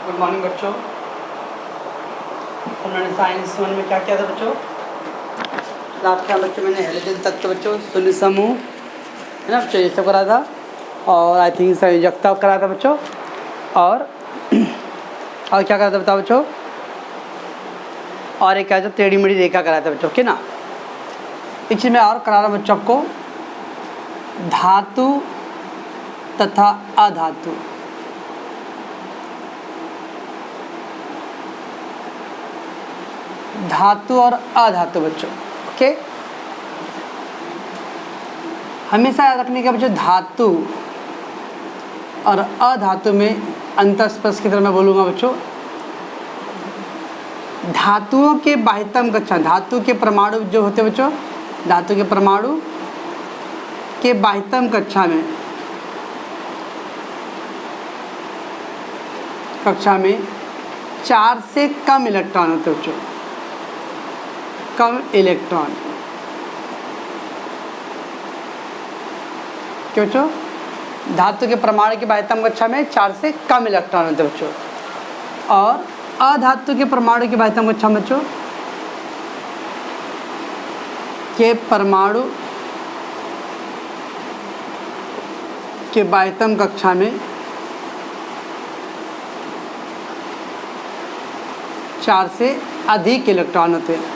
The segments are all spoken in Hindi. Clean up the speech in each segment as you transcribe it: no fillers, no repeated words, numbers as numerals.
गुड मॉर्निंग बच्चों। उन्होंने साइंस वन में क्या किया था बच्चों? लास्ट टाइम बच्चों मैंने हेलोजन तत्व बच्चों शून्य समूह है ना बच्चों, ये सब करा था। और आई थिंक संयोजकता करा था बच्चों। और क्या करा था बताओ बच्चों? और एक क्या था, टेढ़ी मेढ़ी रेखा कराया था बच्चों के ना। एक चीज़ मैं और करा रहा हूँ बच्चों को, धातु तथा अधातु। धातु और अधातु बच्चों, ओके। हमेशा याद रखने का बच्चों, धातु और अधातु में अंतर स्पष्ट की तरह मैं बोलूँगा बच्चों। धातुओं के बाह्यतम कक्षा, धातु के परमाणु जो होते हैं बच्चों, धातु के परमाणु के बाह्यतम कक्षा में 4 से कम इलेक्ट्रॉन होते हैं बच्चों, कम इलेक्ट्रॉन। क्यों बच्चों? धातु के परमाणु की बाह्यतम कक्षा में 4 से कम इलेक्ट्रॉन होते हैं बच्चों। और अधातु के परमाणु की बाह्यतम कक्षा में बच्चों के परमाणु के बाह्यतम कक्षा में 4 से अधिक इलेक्ट्रॉन होते हैं।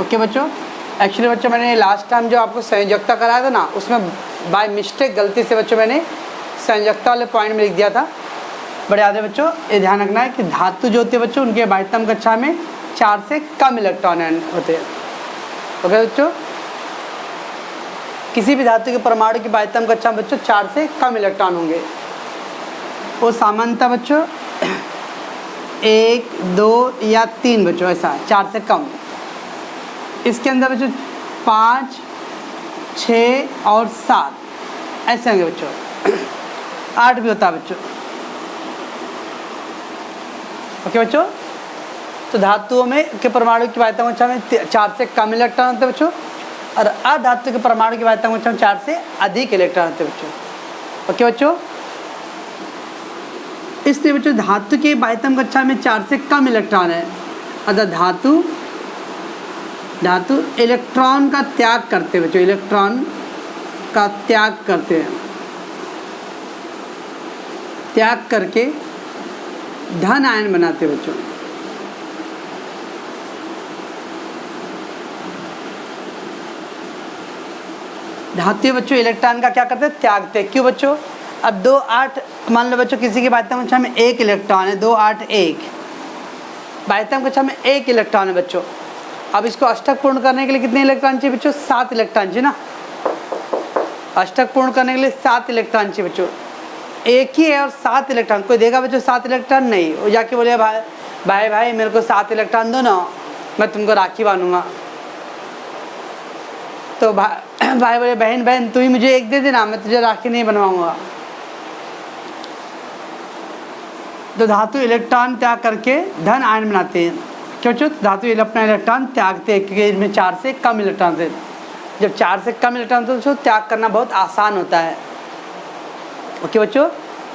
ओके बच्चों। एक्चुअली बच्चों मैंने लास्ट टाइम जो आपको संयोजकता कराया था ना, उसमें बाय मिस्टेक गलती से बच्चों मैंने संयोजकता वाले पॉइंट में लिख दिया था। बड़े याद है बच्चों, ये ध्यान रखना है कि धातु जो होती है बच्चों, उनके बाह्यतम कक्षा में 4 से कम इलेक्ट्रॉन होते हैं। ओके बच्चों, किसी भी धातु के परमाणु की बाह्यतम कक्षा में बच्चों 4 से कम इलेक्ट्रॉन होंगे। वो सामान्यतः बच्चों 1, 2 या 3 बच्चों, ऐसा 4 से कम। इसके अंदर बच्चों 5, 6 और 7 ऐसे होंगे बच्चों। 8 भी होता है बच्चों। ओके बच्चों, तो धातुओं में के परमाणु की बाह्यतम कक्षा में 4 से कम इलेक्ट्रॉन होते हैं बच्चों, और अधातु के परमाणु की बाह्यतम कक्षा में 4 से अधिक इलेक्ट्रॉन होते हैं बच्चों। ओके बच्चों, इसलिए बच्चों धातु के बाह्यतम कक्षा में 4 से कम इलेक्ट्रॉन है, अतः धातु इलेक्ट्रॉन का त्याग करते हैं बच्चों, इलेक्ट्रॉन का त्याग करते हैं, त्याग करके धन आयन बनाते हैं बच्चों। धातु बच्चों इलेक्ट्रॉन का क्या करते हैं? त्यागते हैं। क्यों बच्चों? अब 2, 8 मान लो बच्चों, किसी की बाह्यतम कक्षा में 1 इलेक्ट्रॉन है, 2, 8, 1 बाह्यतम कक्षा में 1 इलेक्ट्रॉन है बच्चों। अब इसको अष्टक पूर्ण करने के लिए कितने इलेक्ट्रॉन चाहिए बच्चों? 7 इलेक्ट्रॉन चाहिए ना। अष्टक पूर्ण करने के लिए 7 इलेक्ट्रॉन चाहिए बच्चों। एक ही है और 7 इलेक्ट्रॉन, कोई देगा बच्चों 7 इलेक्ट्रॉन? नहीं। वो जाके बोले भाई मेरे को 7 इलेक्ट्रॉन दो ना, मैं तुमको राखी बांधूंगा। तो भाई बोले बहन तू ही मुझे 1 दे देना, मैं तुझे राखी नहीं बनवाऊंगा। तो धातु इलेक्ट्रॉन त्याग करके धन आयन बनाते हैं। क्यों बच्चों? धातु अपना इलेक्ट्रॉन त्यागते हैं क्योंकि इनमें 4 से कम इलेक्ट्रॉन थे। जब 4 से कम इलेक्ट्रॉन होते हैं तो त्याग करना बहुत आसान होता है। ओके बच्चों,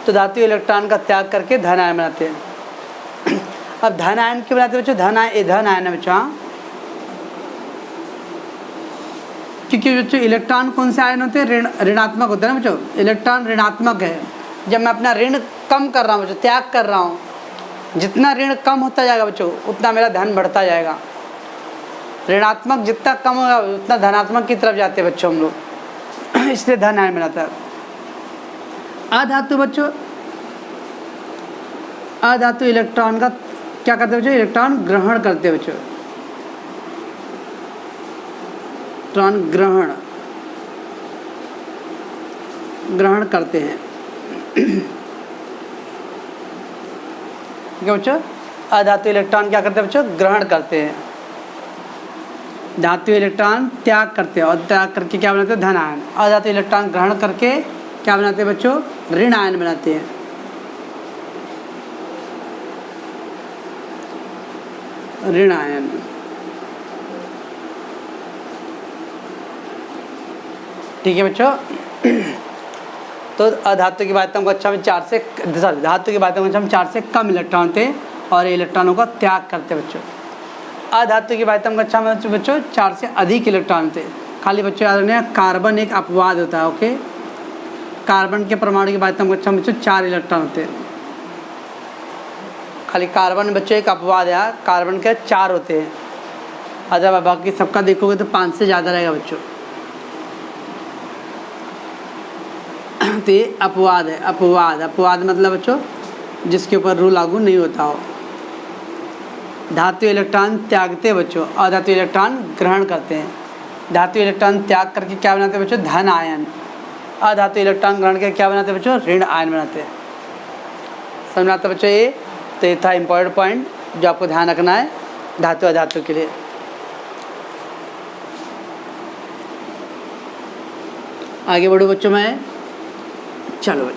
तो धातु इलेक्ट्रॉन का त्याग करके धन आयन बनाते हैं। अब धन आयन क्यों बनाते हैं बच्चों? धन आयन है बच्चों, क्योंकि बच्चों इलेक्ट्रॉन कौन से आयन होते हैं? ऋणात्मक होते हैं ना बच्चों। इलेक्ट्रॉन ऋणात्मक है। जब मैं अपना ऋण कम कर रहा हूँ बच्चों, त्याग कर रहा हूँ, जितना ऋण कम होता जाएगा बच्चों उतना मेरा धन बढ़ता जाएगा। ऋणात्मक जितना कम होगा उतना धनात्मक की तरफ जाते हैं बच्चों हम लोग। इसलिए धन आयन बनाता है। अधातु बच्चों, अधातु इलेक्ट्रॉन का क्या करते हैं बच्चों? इलेक्ट्रॉन ग्रहण करते हैं बच्चों। इलेक्ट्रॉन ग्रहण करते हैं। ठीक है बच्चों, अधातु इलेक्ट्रॉन क्या करते हैं बच्चों? ग्रहण करते हैं। धातु इलेक्ट्रॉन त्याग करते हैं, और त्याग करके क्या बनाते हैं? धन आयन। अधातु इलेक्ट्रॉन ग्रहण करके क्या बनाते हैं बच्चों? ऋण आयन बनाते हैं। ऋण आयन। ठीक है बच्चों। तो अधातु की बाध्यता कक्षा में 4 से धातु की बाध्यता कक्षा में 4 से कम इलेक्ट्रॉन थे और इलेक्ट्रॉनों का त्याग करते बच्चों। अधातु की बाध्यता कक्षा में बच्चों 4 से अधिक इलेक्ट्रॉन थे। खाली बच्चों याद रखना कार्बन एक अपवाद होता है। ओके, कार्बन के परमाणु की बाध्यता कक्षा में बच्चों 4 इलेक्ट्रॉन होते हैं। खाली कार्बन बच्चों एक अपवाद है, कार्बन के 4 होते हैं। अगर बाकी सबका देखोगे तो 5 से ज़्यादा रहेगा बच्चों। तो ये अपवाद है, अपवाद मतलब बच्चों जिसके ऊपर रूल लागू नहीं होता हो। धातु इलेक्ट्रॉन त्यागते बच्चों, अधातु इलेक्ट्रॉन ग्रहण करते हैं। धातु इलेक्ट्रॉन त्याग करके क्या बनाते हैं बच्चों? धन आयन। अधातु इलेक्ट्रॉन ग्रहण करके क्या बनाते हैं बच्चों? ऋण आयन बनाते हैं। समझ में आता है बच्चों ये? तो ये था इम्पोर्टेंट पॉइंट जो आपको ध्यान रखना है धातु अधातु के लिए। आगे बढ़ो बच्चों मैं, चलो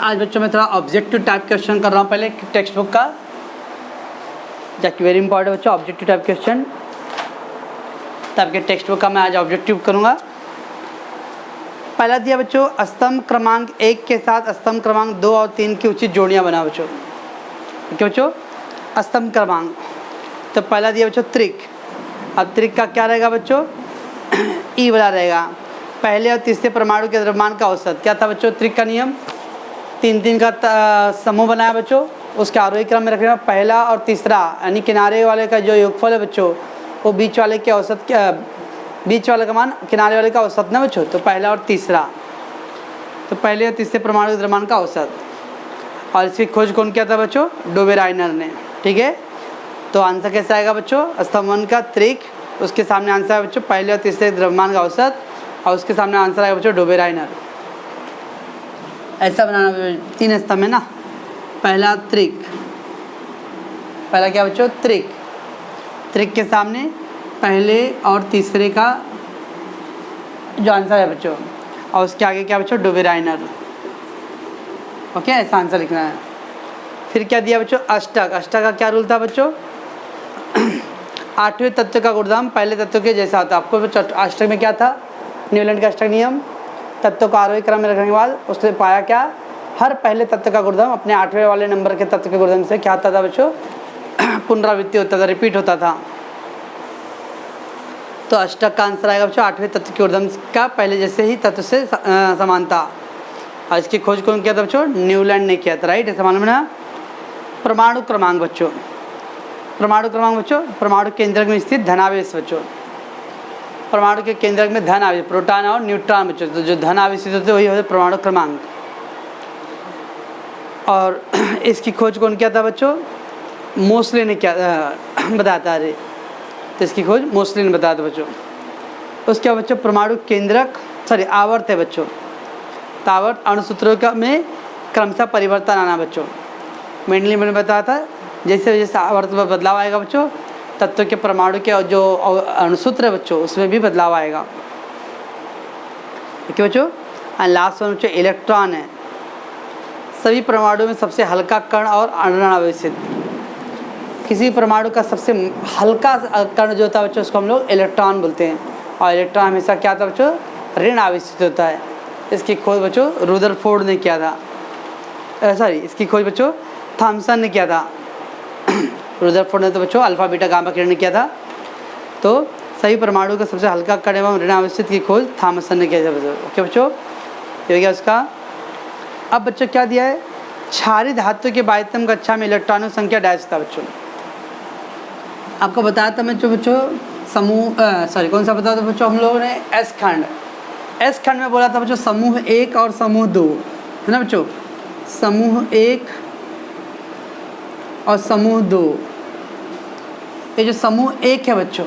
आज बच्चों मैं थोड़ा ऑब्जेक्टिव टाइप क्वेश्चन कर रहा हूँ पहले टेक्स्ट बुक का, जबकि वेरी इंपॉर्टेंट बच्चों ऑब्जेक्टिव टाइप क्वेश्चन। तो आपके टेक्स्ट बुक का मैं आज ऑब्जेक्टिव करूँगा। पहला दिया बच्चों स्तंभ क्रमांक 1 के साथ स्तंभ क्रमांक 2 और 3 की उचित जोड़ियाँ बनाओ बच्चों। ठीक है बच्चों, स्तंभ क्रमांक। तो पहला दिया बच्चों त्रिक। अब त्रिक का क्या रहेगा बच्चों? ई वाला रहेगा। पहले और तीसरे परमाणु के द्रव्यमान का औसत क्या था बच्चों? त्रिक का नियम 3-3 का समूह बनाया बच्चों, उसके आरोही क्रम में रखना। पहला और तीसरा यानी किनारे वाले का जो योगफल है बच्चों वो बीच वाले के औसत क्या, बीच वाले का मान किनारे वाले का औसत ना बच्चों। तो पहला और तीसरा, तो पहले और तीसरे परमाणु के द्रव्यमान का औसत। और इसकी खोज कौन किया था बच्चों? डोबेराइनर ने। ठीक है, तो आंसर कैसे आएगा बच्चों? स्तंभ 1 का त्रिक, उसके सामने आंसर है बच्चों पहले और तीसरे द्रव्यमान का औसत, और उसके सामने आंसर आएगा बच्चों डोबेराइनर। ऐसा बनाना 3 स्तंभ है ना। पहला त्रिक, पहला क्या बच्चों? त्रिक। त्रिक के सामने पहले और तीसरे का जो आंसर है बच्चों, और उसके आगे क्या बच्चों? डोबेराइनर। ओके, ऐसा आंसर लिखना है। फिर क्या दिया बच्चों? अष्टक। अष्टक का क्या रूल था बच्चों? 8वें तत्व का गुणधर्म पहले तत्व के जैसा होता है। आपको अष्टक में क्या था? न्यूलैंड का अष्टक नियम। तत्व को आरोही क्रम में रखने के बाद उसने पाया क्या? हर पहले तत्व का गुणधर्म अपने 8वें वाले नंबर के तत्व के गुणधर्म से क्या होता था बच्चों? पुनरावृत्ति होता था, रिपीट होता था। तो अष्टक का आंसर आएगा बच्चों 8वें तत्व के गुणधर्म का पहले जैसे ही तत्व से समानता। और इसकी खोज कौन किया था बच्चों? न्यूलैंड ने किया था। राइट, ऐसा मालूम है ना। परमाणु क्रमांक बच्चों, परमाणु क्रमांक बच्चों परमाणु केंद्रक में स्थित धनावेश बच्चों। परमाणु के केंद्रक में धन आवेश, प्रोटॉन और न्यूट्रॉन बच्चों, तो जो धन आवेशित होते वही होते परमाणु क्रमांक। और इसकी खोज कौन किया था बच्चों? मोस्ले ने क्या बताया था? अरे तो इसकी खोज मोस्ले ने बताया था बच्चों। उसके बाद बच्चों परमाणु केंद्रक आवर्त है बच्चों। तावर्त अणुसूत्रों का में क्रमशः परिवर्तन आना बच्चों। मेंडली मैंने बताया था जैसे जैसे आवर्त में बदलाव आएगा बच्चों, तत्व के परमाणु के जो अणुसूत्र है बच्चों उसमें भी बदलाव आएगा। ठीक है बच्चों। एंड लास्ट वन बच्चों इलेक्ट्रॉन है। सभी परमाणु में सबसे हल्का कण और ऋण आवेशित। किसी परमाणु का सबसे हल्का कण जो होता है बच्चों उसको हम लोग इलेक्ट्रॉन बोलते हैं, और इलेक्ट्रॉन हमेशा क्या होता है बच्चों? ऋण आवेशित होता है। इसकी खोज बच्चों रुदरफोर्ड ने किया था। इसकी खोज बच्चों थॉमसन ने किया था। रुदरफोर्ड ने तो बच्चों अल्फा बीटा गामा किरण ने किया था। तो सभी परमाणु का सबसे हल्का कण एवं ऋण आवेशित की खोज थॉमसन ने किया था बच्चों। ओके बच्चों, ये हो गया उसका। अब बच्चों क्या दिया है? क्षारीय धातु के बाह्यतम कक्षा में इलेक्ट्रॉनों की संख्या डैश था बच्चों। आपको बताया था मैं जो बच्चों समूह कौन सा बताया था बच्चों हम लोगों ने? एस खंड। एस खंड में बोला था बच्चों समूह 1 और समूह 2 है ना बच्चों। समूह 1 और समूह 2, ये जो समूह 1 है बच्चों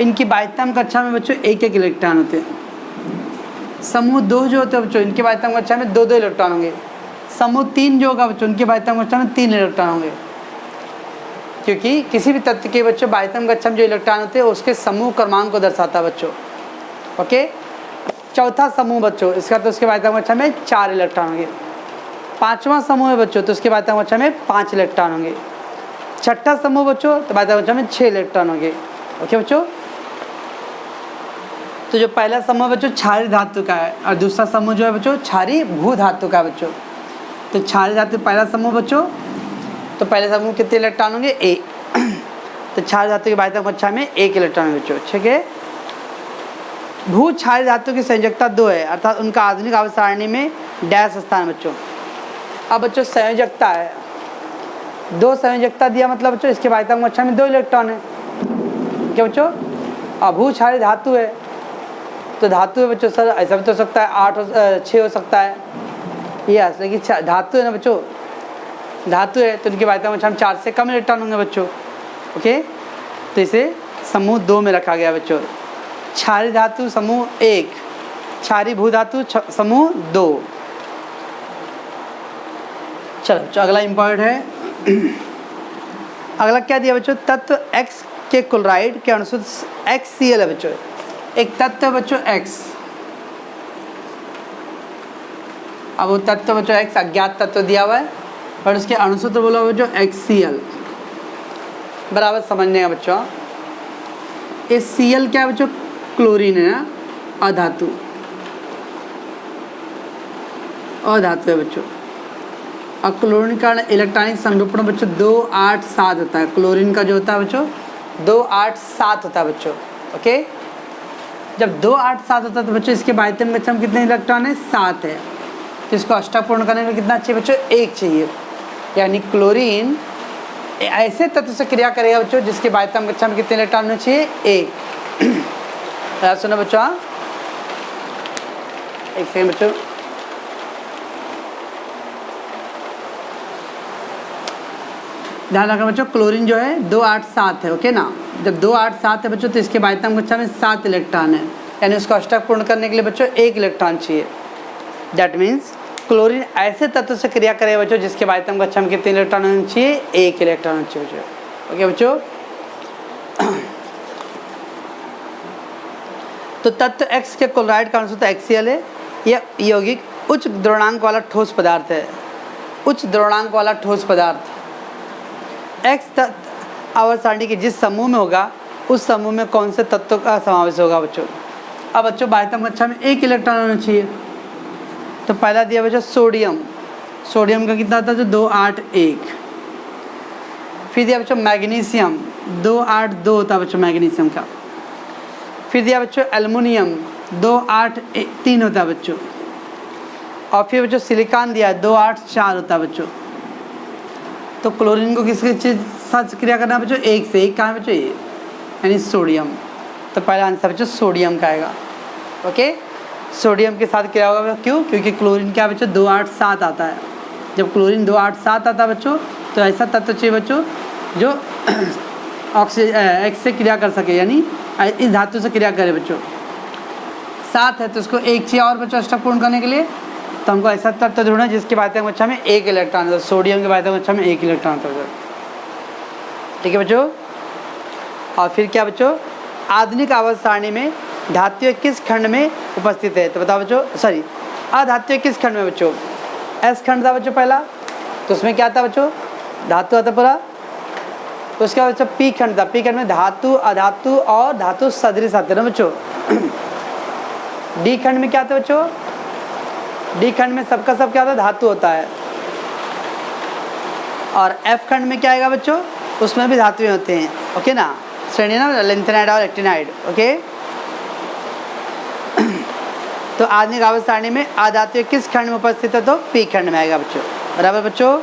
इनकी बाह्यतम कक्षा में बच्चों 1-1 इलेक्ट्रॉन होते हैं। समूह 2 जो होते हैं बच्चों इनके बाह्यतम कक्षा में 2-2 इलेक्ट्रॉन होंगे। समूह 3 जो होगा बच्चों उनके बाह्यतम कक्षा में 3 इलेक्ट्रॉन होंगे, क्योंकि किसी भी तत्व के बच्चों बाह्यतम कक्षा में जो इलेक्ट्रॉन होते हैं उसके समूह क्रमांक को दर्शाता है बच्चों। ओके, चौथा समूह बच्चों इसका तो उसके बाह्यतम कक्षा में 4 इलेक्ट्रॉन होंगे। 5वां समूह है बच्चों तो उसके बाह्यतम कक्षा में 5 इलेक्ट्रॉन होंगे। 6ठा समूह बच्चों तो बाह्यतम कक्षा में 6 इलेक्ट्रॉन होंगे। ओके बच्चों, तो जो पहला समूह बच्चों क्षारीय धातु का है और दूसरा समूह जो है बच्चों क्षारीय भू धातु का है बच्चों। तो क्षारीय धातु पहला समूह बच्चों, तो पहले समूह कितने इलेक्ट्रॉन होंगे? ए। तो क्षारीय धातु की बाध्यता कक्षा में 1 इलेक्ट्रॉन है बच्चों, ठीक है। भू क्षारीय धातु की संयोजकता 2 है, अर्थात उनका आधुनिक आवर्त सारणी में डैश स्थान बच्चों। अब बच्चों संयोजकता है, 2 संयोजकता दिया, मतलब बच्चों इसके बाध्यता कक्षा में 2 इलेक्ट्रॉन है, क्या बच्चों? अभू क्षारीय धातु है, तो धातु है बच्चों, सर ऐसा भी तो हो सकता है 8 6 हो सकता है, यस, लेकिन धातु है ना बच्चों, धातु है तो उनकी बाध्यता कक्षा में 4 से कम इलेक्ट्रॉन होंगे बच्चों, ओके। तो इसे समूह 2 में रखा गया बच्चों। क्षारीय धातु समूह 1, क्षारीय भू धातु समूह 2। चलो अगला इम्पॉर्टेंट है। अगला क्या दिया बच्चों? तत्व X के क्लोराइड के अनुसूत्र HCl है बच्चों। एक तत्व बच्चों X, अब वो तत्व बच्चों X अज्ञात तत्व दिया हुआ है और उसके अणुसूत्र बोला हुआ बच्चों HCl, बराबर समझने का बच्चों। इस Cl क्या है बच्चों? क्लोरीन है ना, अधातु, अधातु है बच्चों। और क्लोरीन का इलेक्ट्रॉनिक संरूपण बच्चों 2 8 7 होता है। क्लोरीन का जो होता है बच्चों 2 8 7 होता है बच्चों, ओके। जब 2 8 7 होता है तो बच्चों इसके बाध्यता कक्षा में कितने इलेक्ट्रॉन है? 7 है। तो इसको अष्टक पूर्ण करने में कितना चाहिए बच्चों? 1 चाहिए, यानी क्लोरीन ऐसे तत्व से क्रिया करेगा बच्चों जिसके बाध्यता कक्षा में कितने इलेक्ट्रॉन होने चाहिए? 1। सुनो बच्चों, एक सेकंड बच्चों, ध्यान रखना बच्चों, क्लोरीन जो है 2 8 7 है, ओके ना। जब 2 8 7 है बच्चों तो इसके बाध्यता कक्षा में 7 इलेक्ट्रॉन है, यानी उसको अष्टक पूर्ण करने के लिए बच्चों 1 इलेक्ट्रॉन चाहिए। दैट मीन्स क्लोरीन ऐसे तत्व से क्रिया करेगा बच्चों जिसके बाध्यता कक्षा में कितने इलेक्ट्रॉन होने चाहिए? 1 इलेक्ट्रॉन होना चाहिए बच्चों, ओके बच्चों। तो तत्व X के क्लोराइड का अणुसूत्र HCl है। यह यौगिक उच्च द्रव्यमात्रा वाला ठोस पदार्थ है, उच्च द्रव्यमात्रा वाला ठोस पदार्थ। X आवर्त सारणी के जिस समूह में होगा उस समूह में कौन से तत्व का समावेश होगा बच्चों? अब बच्चों बाध्यता कक्षा में 1 इलेक्ट्रॉन होना चाहिए। तो पहला दिया बच्चों सोडियम, सोडियम का कितना था? जो 2 8 1। फिर दिया बच्चों मैग्नीशियम, 2 8 2 होता बच्चों मैग्नीशियम का। फिर दिया बच्चों एल्युमिनियम, 2 8 3 होता है बच्चों। और फिर बच्चों सिलिकॉन दिया 2 8 4 होता है बच्चों। तो क्लोरीन को किसके साथ क्रिया करना है बच्चों? 1 से। 1 कहाँ है बच्चों? ये, यानी सोडियम। तो पहला आंसर बच्चों सोडियम का आएगा, ओके। सोडियम के साथ क्रिया होगा, क्यों? क्योंकि क्लोरीन क्या बच्चों 2 8 7 आता है। जब क्लोरीन 2 8 7 आता है बच्चों तो ऐसा तत्व चाहिए बच्चों जो X से क्रिया कर सके, यानी इस धातु से क्रिया करे बच्चों। 7 है तो उसको 1 चाहिए और बच्चों अष्टक पूर्ण करने के लिए, तो हमको ऐसा तत्व ढूंढना है जिसके बाध्यता कक्षा में 1 इलेक्ट्रॉन है। सोडियम के बाध्यता कक्षा में 1 इलेक्ट्रॉन होता है, ठीक है बच्चों। और फिर क्या बच्चों? आधुनिक आवर्त सारणी में धातु किस खंड में उपस्थित है? तो बताओ बच्चों, सॉरी, अधातु किस खंड में बच्चों? S खंड था बच्चों पहला, तो उसमें क्या था बच्चों? धातु आता पूरा। तो उसके बाद बच्चों P खंड था, P खंड में धातु, अधातु और धातु सदृश आते ना बच्चों। D खंड में क्या था बच्चों? D खंड में सबका सब क्या होता है? धातु होता है। और F खंड में क्या आएगा बच्चों? उसमें भी धातुएं होते हैं, ओके ना, श्रेणी ना, लेंथेनाइड और एक्टिनाइड, ओके। तो आधुनिक आवर्त सारणी में अधातु किस खंड में उपस्थित है? तो P खंड में आएगा बच्चों, बराबर बच्चों।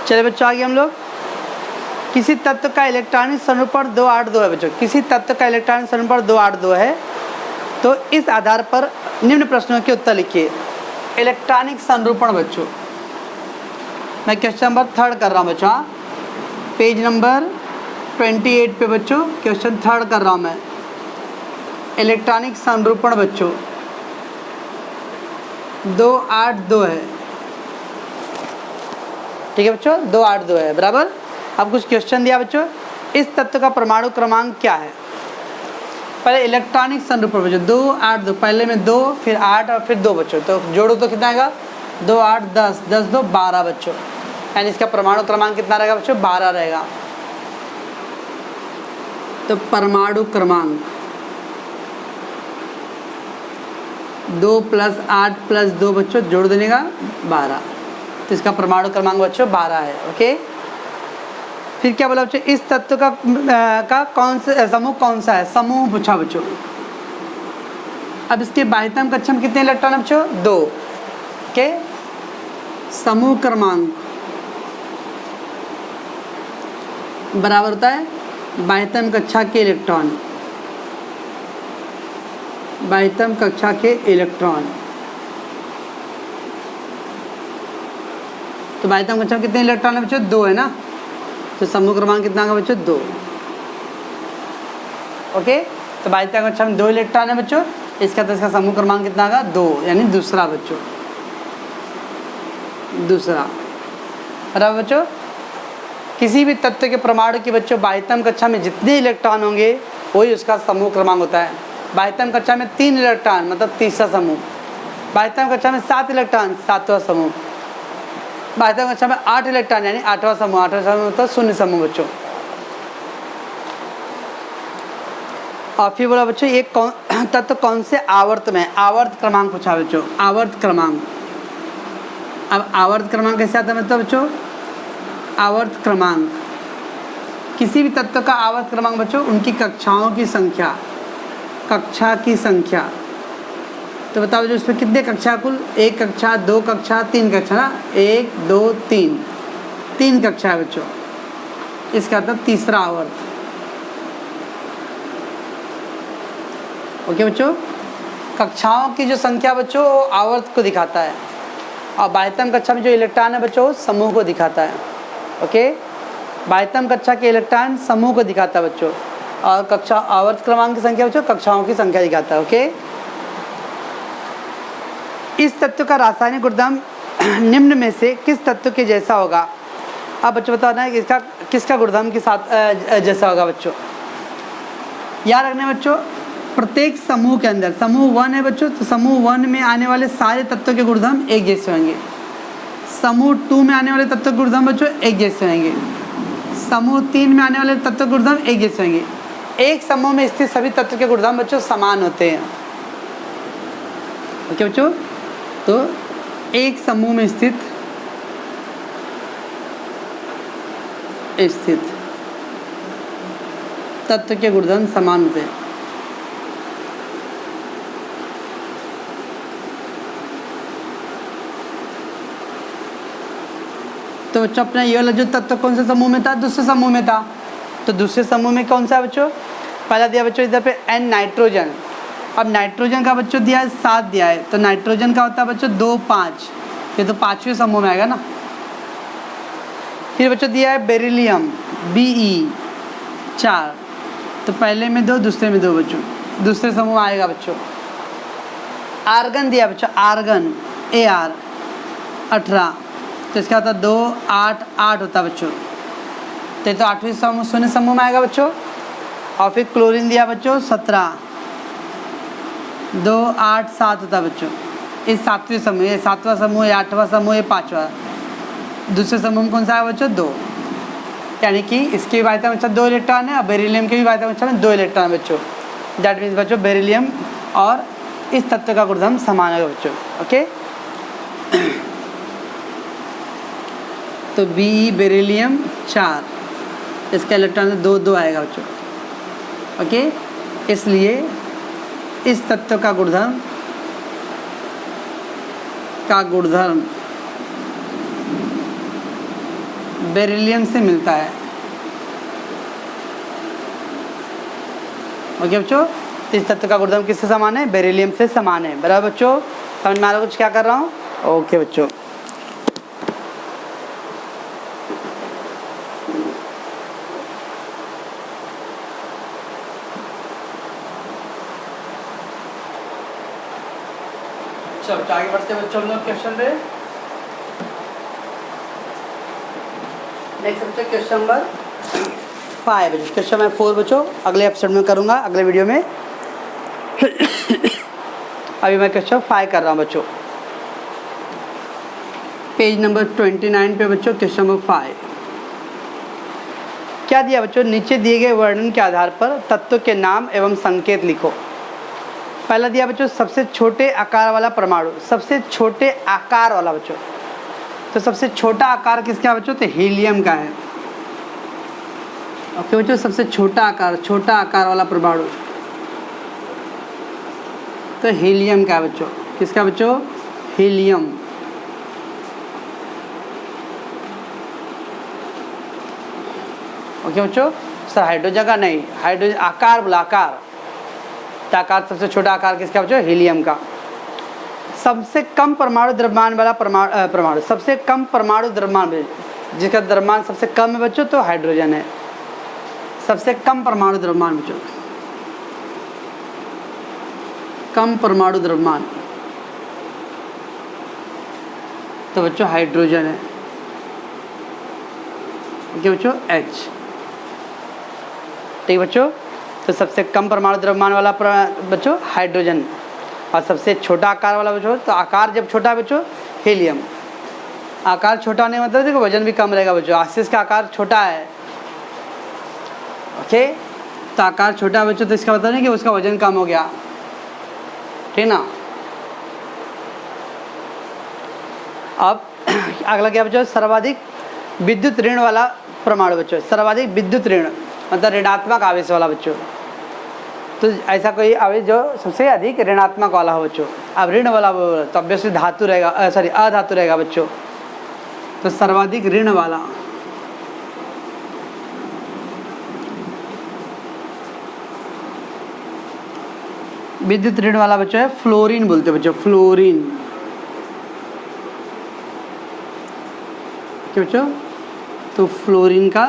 चलिए बच्चों आगे हम लोग, किसी तत्व का इलेक्ट्रॉनिक संरूपण 2 8 2 है बच्चों। किसी तत्व का इलेक्ट्रॉनिक संरूपण 2 8 2 है, तो इस आधार पर निम्न प्रश्नों के उत्तर लिखिए। इलेक्ट्रॉनिक संरूपण बच्चों, मैं क्वेश्चन नंबर 3 कर रहा हूँ बच्चों, पेज नंबर 28 पे बच्चों क्वेश्चन 3 कर रहा हूँ मैं। इलेक्ट्रॉनिक संरूपण बच्चों 2 8 2 है, ठीक है बच्चों, 2 8 2 है, बराबर। अब कुछ क्वेश्चन दिया बच्चों, इस तत्व का परमाणु क्रमांक क्या है? पहले इलेक्ट्रॉनिक संरूपण बच्चों 2 8 2, पहले में 2 फिर 8 और फिर 2 बच्चों, तो जोड़ो तो कितना आएगा 2 8 10 10 2 12 बच्चों, यानी इसका परमाणु क्रमांक कितना रहेगा बच्चों 12 रहेगा। तो परमाणु क्रमांक 2 + 8 + 2 बच्चों जोड़ देने का 12, तो इसका परमाणु क्रमांक बच्चों 12 है। ओके, फिर क्या बोला बच्चों, इस तत्व का कौन सा समूह कौन सा है? समूह पूछा बच्चों। अब इसके बाह्यतम कक्षा में कितने इलेक्ट्रॉन है बच्चों? 2। ओके, समूह क्रमांक बराबर होता है बाह्यतम कक्षा के इलेक्ट्रॉन, बाह्यतम कक्षा के इलेक्ट्रॉन। तो बाह्यतम कक्षा में कितने इलेक्ट्रॉन है बच्चों? 2 है ना, तो समूह क्रमांक कितना होगा बच्चों? 2। ओके, तो बाह्यतम कक्षा में 2 इलेक्ट्रॉन है बच्चों, इसका तो इसका समूह क्रमांक कितना होगा? 2, यानी दूसरा बच्चों, दूसरा। बराबर बच्चों, किसी भी तत्व के परमाणु की बच्चों बाह्यतम कक्षा में जितने इलेक्ट्रॉन होंगे वही उसका समूह क्रमांक होता है। बाह्यतम कक्षा में 3 इलेक्ट्रॉन मतलब तीसरा समूह, बाह्यतम कक्षा में 7 इलेक्ट्रॉन 7वां समूह, बाह्यतम कक्षा में 8 इलेक्ट्रॉन यानी 8वां समूह, 8वां समूह मतलब शून्य समूह बच्चों। और फिर बोला बच्चों ये कौन तत्व कौन से आवर्त में? आवर्त क्रमांक पूछा बच्चों, आवर्त क्रमांक। अब आवर्त क्रमांक कैसे आता है मतलब बच्चों? आवर्त क्रमांक, किसी भी तत्व का आवर्त क्रमांक बच्चों उनकी कक्षाओं की संख्या, कक्षा की संख्या। तो बताओ जो इसमें कितने कक्षा कुल? 1 कक्षा 2 कक्षा 3 कक्षा ना, 1 2 3, 3 कक्षा है बच्चों, इसका मतलब तीसरा आवर्त। ओके बच्चों, कक्षाओं की जो संख्या बच्चों वो आवर्त को दिखाता है, और बाह्यतम कक्षा में जो इलेक्ट्रॉन है बच्चों समूह को दिखाता है। ओके, बाह्यतम कक्षा के इलेक्ट्रॉन समूह को दिखाता है बच्चों, और कक्षा आवर्त क्रमांक की संख्या बच्चों कक्षाओं की संख्या दिखाता है। ओके, इस तत्व का रासायनिक गुणधर्म निम्न में से किस तत्व के जैसा होगा? अब बच्चों बताना है कि इसका किसका गुणधर्म के साथ जैसा होगा बच्चों? याद रखना बच्चों, प्रत्येक समूह के अंदर, समूह 1 है बच्चों, तो समूह 1 में आने वाले सारे तत्वों के गुणधर्म एक जैसे होंगे। समूह 2 में आने वाले तत्व के गुणधर्म बच्चों एक जैसे होंगे। समूह 3 में आने वाले तत्व के गुणधर्म एक जैसे होंगे। एक समूह में स्थित सभी तत्व के गुणधर्म बच्चों समान होते हैं। ओके बच्चों, तो एक समूह में स्थित तत्व के गुणधर्म समान होते हैं। तो बच्चों अपना ये वाला जो तत्व कौन से समूह में था? दूसरे समूह में था। तो दूसरे समूह में कौन सा है बच्चों? पहला दिया बच्चों इधर पे N नाइट्रोजन। अब नाइट्रोजन का बच्चों दिया है 7 दिया है, तो नाइट्रोजन का होता है बच्चों 2 5, ये तो 5वें समूह में आएगा ना। फिर बच्चों दिया है बेरिलियम Be 4, तो पहले में 2 दूसरे में 2 बच्चों, दूसरे समूह आएगा बच्चों। आर्गन दिया बच्चों, आर्गन Ar 18, तो इसका होता है 2 8 8 होता है बच्चों, तो ये तो 8वें समूह शून्य समूह में आएगा बच्चों। और फिर क्लोरीन दिया बच्चों 17, 2 8 7 होता है बच्चों, इस 7वें समूह, ये 7वां समूह, ये 8वां समूह, ये 5वां। दूसरे समूह में कौन सा आएगा बच्चों? 2, यानी कि इसकी भी बाह्यतम कक्षा 2 इलेक्ट्रॉन है और बेरिलियम की भी बाह्यतम कक्षा में 2 इलेक्ट्रॉन है बच्चों। दैट मीन्स बच्चों बेरिलियम और इस तत्व का गुणधर्म समान है बच्चों। ओके, तो Be बेरिलियम 4, इसका इलेक्ट्रॉन 2 2 आएगा बच्चों। ओके, इसलिए इस तत्व का गुणधर्म बेरिलियम से मिलता है। ओके बच्चों, इस तत्व का गुणधर्म किससे समान है? बेरिलियम से समान है। बराबर बच्चों, समझ में आ रहा कुछ क्या कर रहा हूँ? ओके बच्चों, चलो आगे बढ़ते हैं बच्चों हम लोग क्वेश्चन पे। नेक्स्ट बच्चों क्वेश्चन नंबर 5 बच्चों। क्वेश्चन नंबर 4 बच्चों अगले एपिसोड में करूँगा, अगले वीडियो में। अभी मैं क्वेश्चन 5 कर रहा हूँ बच्चों, पेज नंबर 29 पे बच्चों। क्वेश्चन नंबर 5 क्या दिया बच्चों? नीचे दिए गए वर्णन के आधार पर तत्व के नाम एवं संकेत लिखो। पहला दिया बच्चों सबसे छोटे आकार वाला परमाणु, सबसे छोटे आकार वाला बच्चों। तो सबसे छोटा आकार किसका बच्चों? तो हीलियम का है। ओके बच्चों, सबसे छोटा आकार वाला परमाणु तो हीलियम का है बच्चों। किसका बच्चों? हीलियम। ओके बच्चों, सर हाइड्रोजन का नहीं, हाइड्रोजन आकार बोला, आकार। तो आकार सबसे छोटा आकार किसका बच्चों? हीलियम का। सबसे कम परमाणु द्रव्यमान वाला परमाणु, सबसे कम परमाणु द्रव्यमान जिसका द्रव्यमान सबसे कम है बच्चों तो हाइड्रोजन है। सबसे कम परमाणु द्रव्यमान बच्चों, कम परमाणु द्रव्यमान तो बच्चों हाइड्रोजन है। ओके बच्चों, H। ठीक बच्चों, तो सबसे कम परमाणु द्रव्यमान वाला बच्चों हाइड्रोजन, और सबसे छोटा आकार वाला बच्चों, तो आकार जब छोटा है बच्चों हीलियम। आकार छोटा नहीं मतलब देखो वजन भी कम रहेगा बच्चों। आशीष का आकार छोटा है, ओके, तो आकार छोटा है बच्चों, तो इसका मतलब नहीं कि उसका वजन कम हो गया, ठीक ना। अब अगला क्या बच्चों? सर्वाधिक विद्युत ऋण वाला परमाणु बच्चों। सर्वाधिक विद्युत ऋण मतलब ऋणात्मक आवेश वाला बच्चों। तो ऐसा कोई आवेश जो सबसे अधिक ऋणात्मक वाला हो बच्चों। अब ऋण वाला तो ऑब्वियसली धातु रहेगा, सॉरी अधातु रहेगा बच्चों। तो सर्वाधिक ऋण वाला विद्युत ऋण वाला बच्चों है फ्लोरीन बोलते हैं बच्चों, फ्लोरीन। क्या बच्चों? तो फ्लोरीन का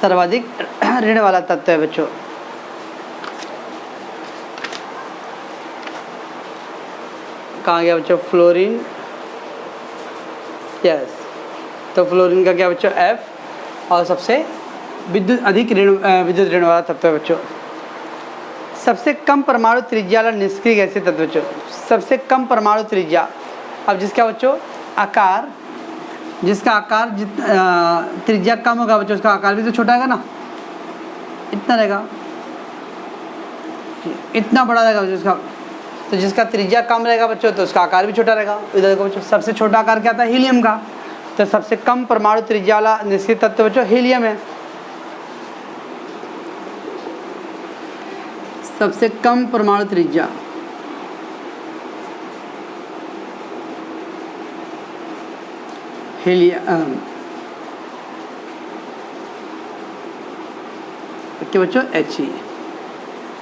सर्वाधिक ऋण वाला तत्व है बच्चों। कहाँ गया बच्चों? Fluorine, yes. तो फ्लोरीन का क्या बच्चों? F। और सबसे अधिक विद्युत ऋण वाला तत्व है बच्चों। सबसे कम परमाणु त्रिज्या वाला निष्क्रिय गैसीय तत्व बच्चों। सबसे कम परमाणु त्रिज्या, अब जिसका बच्चों आकार, जिसका आकार त्रिज्या कम होगा बच्चों, उसका आकार भी तो छोटा रहेगा ना, इतना रहेगा, इतना बड़ा रहेगा बच्चों उसका। तो जिसका त्रिज्या कम रहेगा बच्चों तो उसका आकार भी छोटा रहेगा। इधर देखो बच्चों, सबसे छोटा आकार क्या था? हीलियम का। तो सबसे कम परमाणु त्रिज्या वाला निष्क्रिय तत्व बच्चों हीलियम है। सबसे कम परमाणु त्रिज्या हीलियम के बच्चों He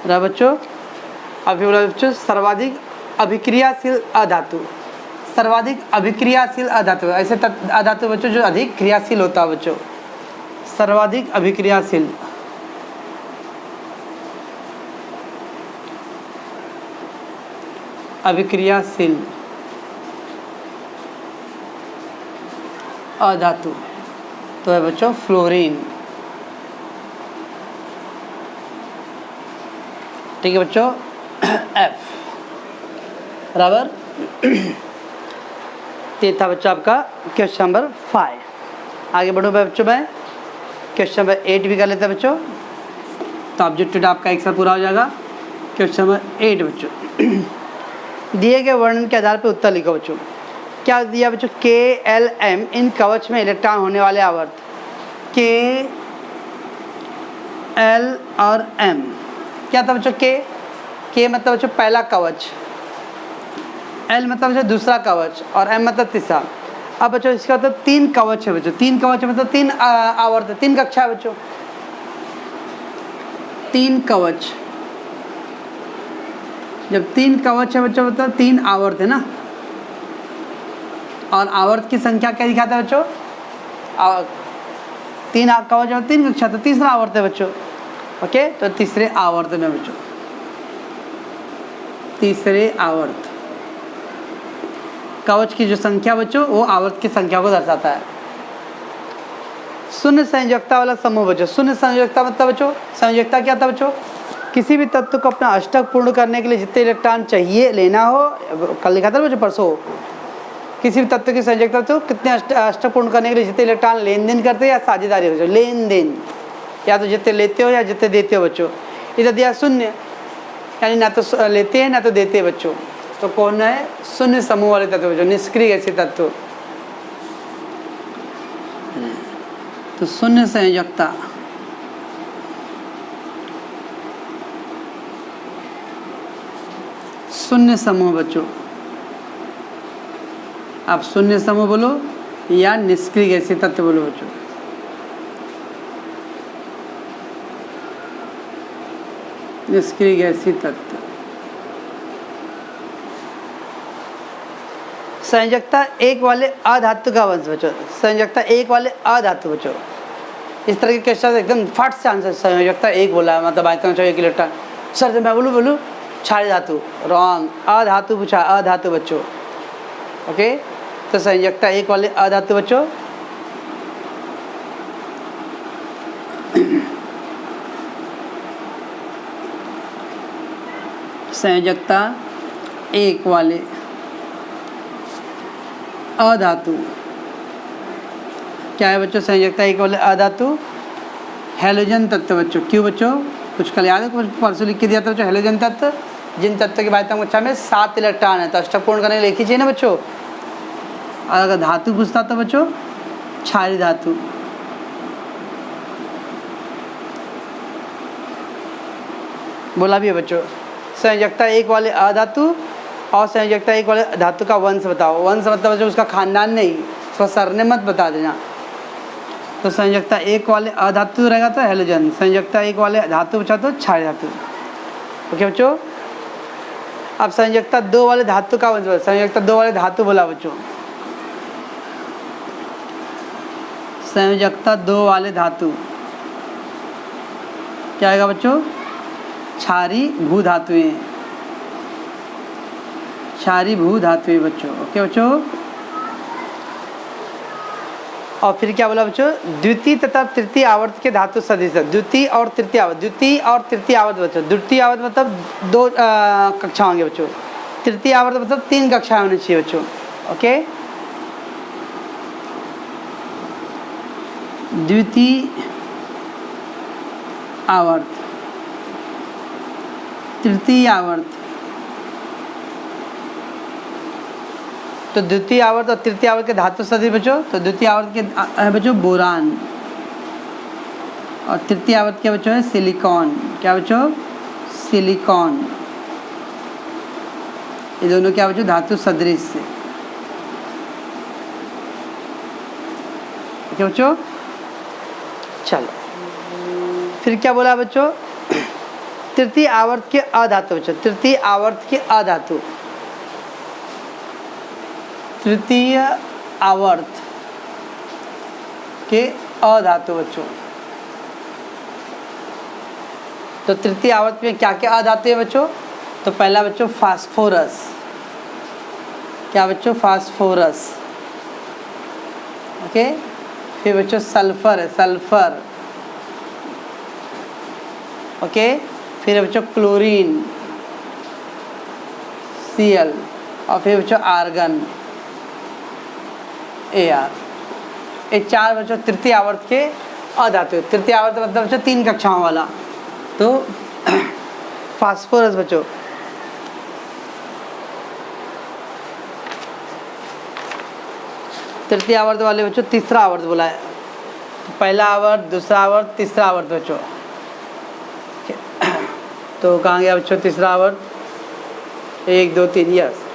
रहा बच्चों। अभी बोला बच्चों सर्वाधिक अभिक्रियाशील अधातु। सर्वाधिक अभिक्रियाशील अधातु, ऐसे अधातु बच्चों जो अधिक क्रियाशील होता है बच्चों। सर्वाधिक अभिक्रियाशील अभिक्रियाशील अधातु तो है बच्चों फ्लोरीन। ठीक है बच्चों, F बराबर। ये था बच्चों आपका क्वेश्चन नंबर 5। आगे बढ़ो बच्चों, मैं क्वेश्चन नंबर 8 भी कर लेते हैं बच्चों। तो ऑब्जेक्टिव आपका एक साथ पूरा हो जाएगा। क्वेश्चन नंबर 8 बच्चों, दिए गए वर्णन के आधार पर उत्तर लिखो बच्चों। क्या दिया बच्चों? KLM इन कवच में इलेक्ट्रॉन होने वाले आवर्त K, L और M। क्या था बच्चों? K मतलब बच्चों पहला कवच, L मतलब बच्चों दूसरा कवच और M मतलब तीसरा। अब बच्चों इसका मतलब 3 कवच है बच्चों। 3 कवच मतलब 3 आवर्त, 3 कक्षा है बच्चों। 3 कवच, जब 3 कवच है बच्चों मतलब 3 आवर्त है ना। और आवर्त की संख्या क्या दिखाता है बच्चों? 3 कवच और 3 कक्षा, तो तीसरा आवर्त है बच्चों। ओके, तो तीसरे आवर्त में बच्चों, तीसरे आवर्त कवच की जो संख्या बच्चों वो आवर्त की संख्या को दर्शाता है। शून्य संयोजकता वाला समूह बच्चों। शून्य संयोजकता मतलब बच्चों, संयोजकता क्या था बच्चों, किसी भी तत्व को अपना अष्टक पूर्ण करने के लिए जितने इलेक्ट्रॉन चाहिए लेना हो, कल लिखा था बच्चों परसों, किसी भी तत्व की संयोजकता तो कितने अष्टक पूर्ण करने के लिए जितने इलेक्ट्रॉन लेन देन करते हैं या साझेदारी हो, लेन देन, या तो जितने लेते हो या जितने देते हो बच्चों। इधर दिया शून्य, यानी ना तो लेते हैं ना तो देते हैं बच्चों, तो कौन है, शून्य समूह वाले तत्व बच्चों, निष्क्रिय ऐसे तत्व। तो शून्य संयोजकता, शून्य समूह बच्चों, आप शून्य समूह बोलो या निष्क्रिय गैसीय तत्व बोलो बच्चों। निष्क्रिय गैसीय तत्व। संयोजकता एक वाले अधातु का वंश बच्चों, संयोजकता एक वाले अधातु बच्चों। इस तरह के क्वेश्चन एकदम फट से आंसर, संयोजकता एक बोला है मतलब आयतन चाहिए एक इलेक्ट्रॉन, सर जब मैं बोलूँ क्षारीय धातु, रॉन्ग, अधातु पूछा, अधातु बच्चों। ओके, तो संयोजकता एक वाले अधातु बच्चों। संयोजकता एक वाले अधातु क्या है बच्चों, संयोजकता एक वाले अधातु हैलोजन तत्व बच्चों। क्यों बच्चों, कुछ कल याद है, कुछ परसों लिख के दिया था बच्चों, हैलोजन तत्व, जिन तत्व की बात कक्षा में 7 इलेक्ट्रॉन है, तो अष्टक पूर्ण करने के लिए एक ही चाहिए ना बच्चों। और अगर धातु पूछता तो बच्चों क्षारीय धातु। बोला भी है बच्चों, संयोजकता एक वाले अधातु और संयोजकता एक वाले धातु का वंश बताओ। वंश मतलब बच्चों उसका खानदान नहीं, उसका सरने मत बता देना। तो संयोजकता एक वाले अधातु रहेगा तो हैलोजन, संयोजकता एक वाले धातु पूछा तो क्षारीय धातु। ओके बच्चों। अब संयोजकता दो वाले धातु का वंश, संयोजकता दो वाले धातु बोला बच्चों, संयोजकता दो वाले धातु क्या आएगा बच्चों, क्षारीय भू धातुएं, क्षारीय भू धातुएं बच्चों। ओके बच्चों। और फिर क्या बोला बच्चों, द्वितीय तथा तृतीय आवर्त के धातु सदृश, द्वितीय और तृतीय आवर्त, द्वितीय और तृतीय आवर्त बच्चों। द्वितीय आवर्त मतलब 2 कक्षा होंगे बच्चों, तृतीय आवर्त मतलब 3 कक्षाएं होनी चाहिए बच्चों। ओके, द्वितीय आवर्त, तृतीय आवर्त, तो द्वितीय आवर्त और तृतीय आवर्त के धातु सदृश बच्चों, तो द्वितीय आवर्त के है बच्चों बोरान, और तृतीय आवर्त के बच्चों है सिलिकॉन। क्या बच्चों, सिलिकॉन। ये दोनों क्या बच्चों, धातु सदृश से। क्या बच्चों, चलो फिर क्या बोला बच्चों, तृतीय आवर्त के अधातु बच्चों, तृतीय आवर्त के अधातु, तृतीय आवर्त के अधातु बच्चों। तो तृतीय आवर्त में क्या क्या अधातु है बच्चों, तो पहला बच्चों फास्फोरस, क्या बच्चों, फास्फोरस। ओके, फिर बच्चों सल्फर है, सल्फर। ओके, फिर बच्चों क्लोरीन, Cl, और फिर बच्चों आर्गन, Ar। ये 4 बच्चों तृतीय आवर्त के अधातु। तृतीय आवर्त मतलब बच्चों 3 कक्षाओं वाला, तो फास्फोरस बच्चों, तृतीय आवर्त वाले बच्चों तीसरा आवर्त बोला है, तो पहला आवर्त, दूसरा आवर्त, तीसरा आवर्त बच्चों। तो कहाँ गया बच्चों तीसरा आवर्त, 1 2 3, यस।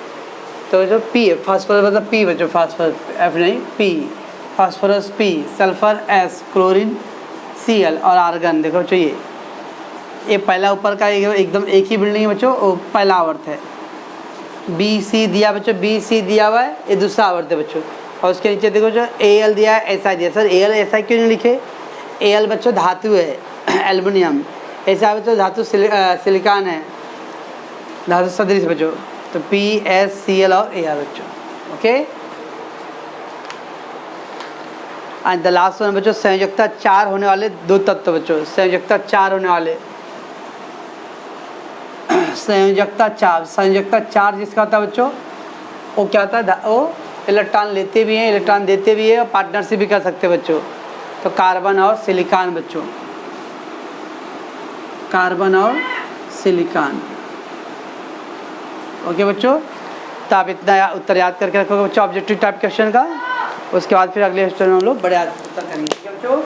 तो बच्चों पी है, फास्फोरस मतलब पी बच्चों, फास्फोरस एफ नहीं, P, phosphorus P, sulphur S, chlorine Cl और आर्गन। देखो बच्चों ये पहला ऊपर का एकदम एक ही बिल्डिंग है बच्चों, पहला आवर्त है। बी सी दिया बच्चों, बी सी दिया हुआ है, ये दूसरा आवर्त है बच्चों। और उसके नीचे देखो जो Al दिया है, SI दिया। सर Al SI क्यों नहीं लिखे, Al बच्चों धातु है, एल्युमिनियम, ऐसा बच्चों धातु सिलिकॉन है, धातु सदृश बच्चों। तो PSCl और Ar बच्चों। Okay, and the last one बच्चों संयोजकता 4 होने वाले 2 तत्व बच्चों, संयोजकता 4 होने वाले, संयोजकता 4 जिसका होता है बच्चों वो क्या होता है, वो इलेक्ट्रॉन लेते भी हैं, इलेक्ट्रॉन देते भी है और पार्टनरशिप भी कर सकते हैं बच्चों। तो कार्बन और सिलिकॉन बच्चों, कार्बन और सिलिकॉन। ओके बच्चों, तो आप इतना उत्तर याद करके रखोगे बच्चों ऑब्जेक्टिव टाइप क्वेश्चन का। उसके बाद फिर अगले क्वेश्चन में हम लोग बड़े उत्तर करेंगे बच्चों।